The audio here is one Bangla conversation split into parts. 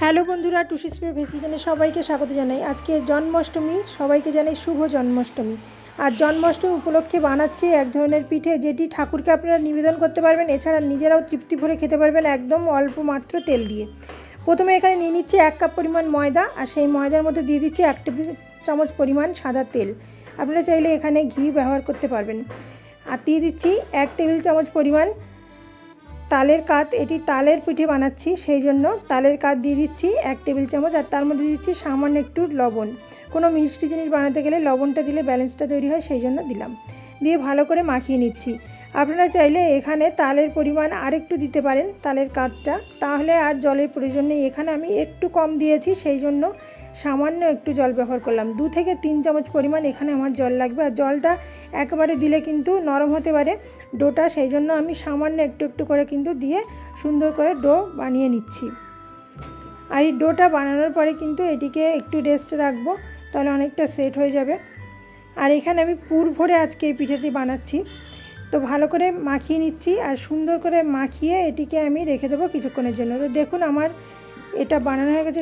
হ্যালো বন্ধুরা, টুসিস ভেসিজনে সবাইকে স্বাগত জানাই। আজকে জন্মাষ্টমী, সবাইকে জানাই শুভ জন্মাষ্টমী। আর জন্মাষ্টমী উপলক্ষে বানাচ্ছি এক ধরনের পিঠে, যেটি ঠাকুরকে আপনারা নিবেদন করতে পারবেন, এছাড়া নিজেরাও তৃপ্তি ভরে খেতে পারবেন একদম অল্প মাত্র তেল দিয়ে। প্রথমে এখানে নিয়ে নিচ্ছি 1 কাপ পরিমাণ ময়দা, আর সেই ময়দার মধ্যে দিয়ে দিচ্ছি 1 টেবিল চামচ পরিমাণ সাদা তেল। আপনারা চাইলে এখানে ঘি ব্যবহার করতে পারবেন। আর দিয়ে দিচ্ছি 1 টেবিল চামচ পরিমাণ তালের কাত, এটি তালের পিঠে বানাচ্ছি সেই জন্য তালের কাত দিয়ে দিচ্ছি 1 টেবিল চামচ। আর তার মধ্যে দিচ্ছি সামান্য একটু লবণ। কোনো মিষ্টি জিনিস বানাতে গেলে লবণটা দিলে ব্যালেন্সটা তৈরি হয়, সেই জন্য দিলাম। দিয়ে ভালো করে মাখিয়ে নিচ্ছি। আপনারা চাইলে এখানে তালের পরিমাণ আরেকটু দিতে পারেন, তালের কাতটা, তাহলে আর জলের প্রয়োজন নেই। এখানে আমি একটু কম দিয়েছি, সেই জন্য সামান্য একটু জল ব্যবহার করলাম। 2 থেকে 3 চামচ পরিমাণ এখানে আমার জল লাগবে। আর জলটা একেবারে দিলে কিন্তু নরম হতে পারে ডোটা, সেই জন্য আমি সামান্য একটু একটু করে কিন্তু দিয়ে সুন্দর করে ডো বানিয়ে নিচ্ছি। আর এই ডোটা বানানোর পরে কিন্তু এটিকে একটু রেস্ট রাখবো, তাহলে অনেকটা সেট হয়ে যাবে। আর এখানে আমি পুর ভরে আজকে এই পিঠাটি বানাচ্ছি, তো ভালো করে মাখিয়ে নিচ্ছি। আর সুন্দর করে মাখিয়ে এটিকে আমি রেখে দেবো কিছুক্ষণের জন্য। তো দেখুন আমার এটা বানানো হয়ে গেছে,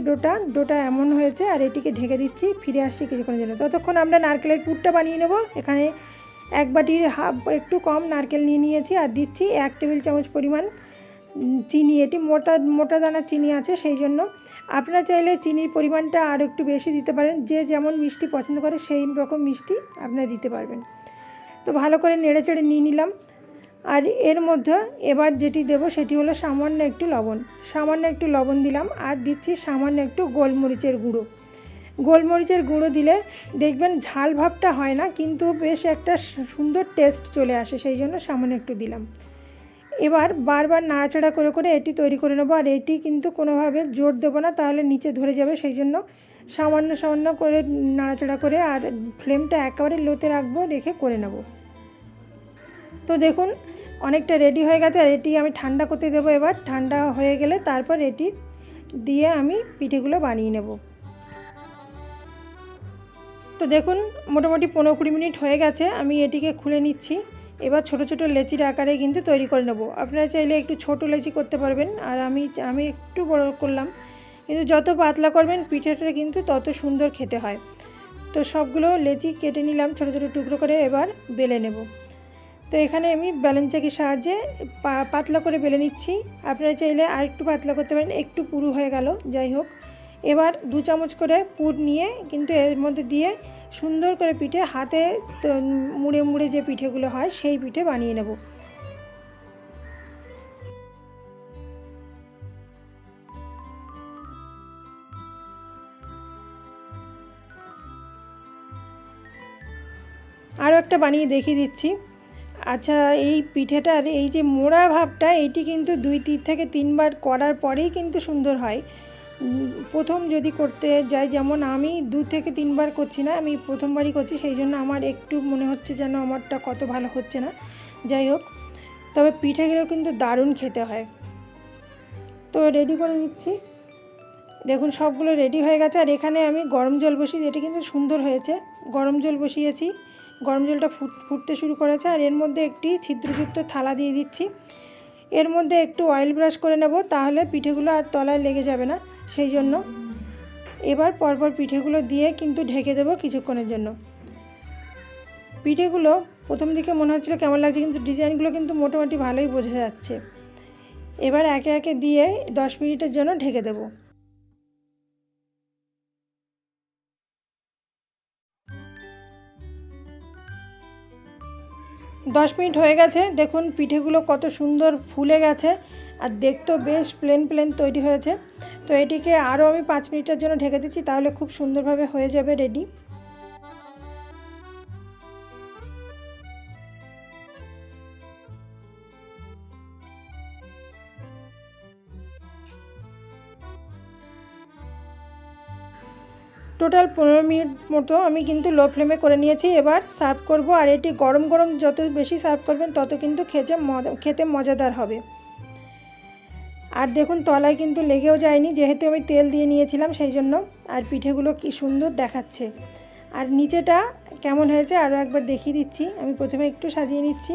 ডোটা এমন হয়েছে। আর এটিকে ঢেকে দিচ্ছি, ফিরে আসছি কিছুক্ষণের জন্য। ততক্ষণ আমরা নারকেলের পুরটা বানিয়ে নেব। এখানে 1 বাটির হাফ একটু কম নারকেল নিয়ে নিয়েছি, আর দিচ্ছি 1 টেবিল চামচ পরিমাণ চিনি। এটি মোটা দানার চিনি আছে, সেই জন্য আপনারা চাইলে চিনির পরিমাণটা আর একটু বেশি দিতে পারেন। যে যেমন মিষ্টি পছন্দ করে সেই রকম মিষ্টি আপনারা দিতে পারবেন। তো ভালো করে নেড়ে চেড়ে নিয়ে নিলাম। আর এর মধ্যে এবার যেটি দেব সেটি হলো সামান্য একটু লবণ দিলাম। আর দিচ্ছি সামান্য একটু গোলমরিচের গুঁড়ো দিলে দেখবেন ঝাল ভাবটা হয় না, কিন্তু বেশ একটা সুন্দর টেস্ট চলে আসে, সেই জন্য সামান্য একটু দিলাম। এবার বারবার নাড়াচাড়া করে করে এটি তৈরি করে নেবো। আর এটি কিন্তু কোনোভাবে জোর দেবো না, তাহলে নিচে ধরে যাবে, সেই জন্য সামান্য করে নাড়াচাড়া করে আর ফ্লেমটা একেবারে লোতে রাখবো, রেখে করে নেব। তো দেখুন অনেকটা রেডি হয়ে গেছে। আর এটি আমি ঠান্ডা করতে দেবো। এবার ঠান্ডা হয়ে গেলে তারপর এটি দিয়ে আমি পিঠেগুলো বানিয়ে নেব। তো দেখুন মোটামুটি 15-20 মিনিট হয়ে গেছে, আমি এটিকে খুলে নিচ্ছি। এবার ছোট ছোট লেচির আকারে কিন্তু তৈরি করে নেব। আপনারা চাইলে একটু ছোট লেচি করতে পারবেন, আর আমি একটু বড় করলাম। কিন্তু যত পাতলা করবেন পিঠেটা কিন্তু তত সুন্দর খেতে হয়। তো সবগুলো লেচি কেটে নিলাম ছোট ছোট টুকরো করে, এবার বেলে নেব। তো এখানে আমি বেলন চাকির সাহায্যে পাতলা করে বেলে নিচ্ছি। আপনারা চাইলে আর একটু পাতলা করতে পারেন, একটু পুরু হয়ে গেল, যাই হোক। এবার 2 চামচ করে পুর নিয়ে কিন্তু এর মধ্যে দিয়ে সুন্দর করে পিঠে হাতে মুড়ে মুড়ে যে পিঠেগুলো হয় সেই পিঠে বানিয়ে নেব। আরও একটা বানিয়ে দেখিয়ে দিচ্ছি। আচ্ছা, এই পিঠেটার এই যে মোড়া ভাবটা, এটি কিন্তু 2 থেকে 3 বার করার পরেই কিন্তু সুন্দর হয়। প্রথম যদি করতে যাই, যেমন আমি 2 থেকে 3 বার করছি না, আমি প্রথমবারই করছি, সেই জন্য আমার একটু মনে হচ্ছে যেন আমারটা কত ভালো হচ্ছে না। যাই হোক, তবে পিঠেগুলো কিন্তু দারুণ খেতে হয়। তো রেডি করে নিচ্ছি। দেখুন সবগুলো রেডি হয়ে গেছে। আর এখানে আমি গরম জল বসিয়ে, এটি কিন্তু সুন্দর হয়েছে, গরম জল বসিয়েছি। গরম জলটা ফুটতে শুরু করেছে। আর এর মধ্যে একটি ছিদ্রযুক্ত থালা দিয়ে দিচ্ছি। এর মধ্যে একটু অয়েল ব্রাশ করে নেব, তাহলে পিঠেগুলো আর তলায় লেগে যাবে না, সেই জন্য। এবার পরপর পিঠেগুলো দিয়ে কিন্তু ঢেকে দেবো কিছুক্ষণের জন্য। পিঠেগুলো প্রথম দিকে মনে হচ্ছিলো কেমন লাগছে, কিন্তু ডিজাইনগুলো কিন্তু মোটামুটি ভালোই বোঝা যাচ্ছে। এবার একে একে দিয়ে 10 মিনিটের জন্য ঢেকে দেবো। 10 মিনিট হয়ে গেছে। দেখুন পিঠেগুলো কত সুন্দর ফুলে গেছে, আর দেখতেও বেশ প্লেন তৈরি হয়েছে। তো এটিকে আরও আমি 5 মিনিটের জন্য ঢেকে দিচ্ছি, তাহলে খুব সুন্দরভাবে হয়ে যাবে রেডি। টোটাল 15 মিনিট মতো আমি কিন্তু লো ফ্লেমে করে নিয়েছি। এবার সার্ভ করব। আর এটি গরম গরম যত বেশি সার্ভ করবেন তত কিন্তু খেতে মজাদার হবে। আর দেখুন তলায় কিন্তু লেগেও যায়নি, যেহেতু আমি তেল দিয়ে নিয়েছিলাম সেই জন্য। আর পিঠেগুলো কি সুন্দর দেখাচ্ছে। আর নিচেটা কেমন হয়েছে আরও একবার দেখিয়ে দিচ্ছি। আমি প্রথমে একটু সাজিয়ে নিচ্ছি।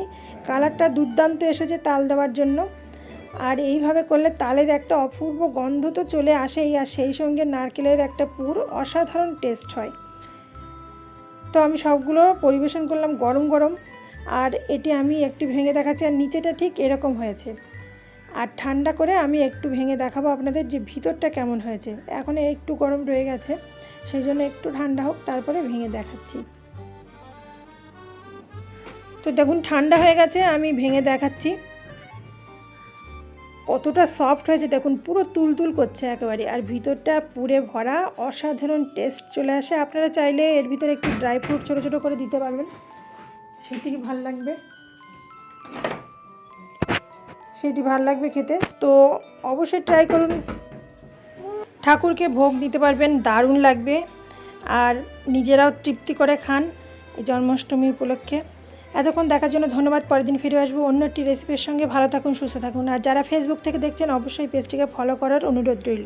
কালারটা দুর্দান্ত এসেছে তাল দেওয়ার জন্য। আর এইভাবে করলে তালের একটা অপূর্ব গন্ধ তো চলে আসেই, আর সেই সঙ্গে নারকেলের একটা পুর অসাধারণ টেস্ট হয়। তো আমি সবগুলো পরিবেশন করলাম গরম গরম, আর এটি আমি একটু ভেঙে দেখাচ্ছি, আর নিচেটা ঠিক এরকম হয়েছে। আর ঠান্ডা করে আমি একটু ভেঙে দেখাবো আপনাদের যে ভিতরটা কেমন হয়েছে। এখন একটু গরম রয়ে গেছে, সেই জন্য একটু ঠান্ডা হোক তারপরে ভেঙে দেখাচ্ছি। তো দেখুন ঠান্ডা হয়ে গেছে, আমি ভেঙে দেখাচ্ছি কতটা সফট হয়েছে। দেখুন পুরো তুলতুল করছে একেবারে, আর ভিতরটা পুরে ভরা, অসাধারণ টেস্ট চলে আসে। আপনারা চাইলে এর ভিতরে একটু ড্রাই ফ্রুট ছোটো ছোটো করে দিতে পারবেন, সেটি ভালো লাগবে খেতে। তো অবশ্যই ট্রাই করুন, ঠাকুরকে ভোগ দিতে পারবেন, দারুণ লাগবে। আর নিজেরাও তৃপ্তি করে খান এই জন্মাষ্টমী উপলক্ষে। এতক্ষণ দেখার জন্য ধন্যবাদ। পরের দিন ফিরে আসবো অন্য একটি রেসিপির সঙ্গে। ভালো থাকুন, সুস্থ থাকুন। আর যারা ফেসবুক থেকে দেখছেন অবশ্যই পেজটিকে ফলো করার অনুরোধ রইল।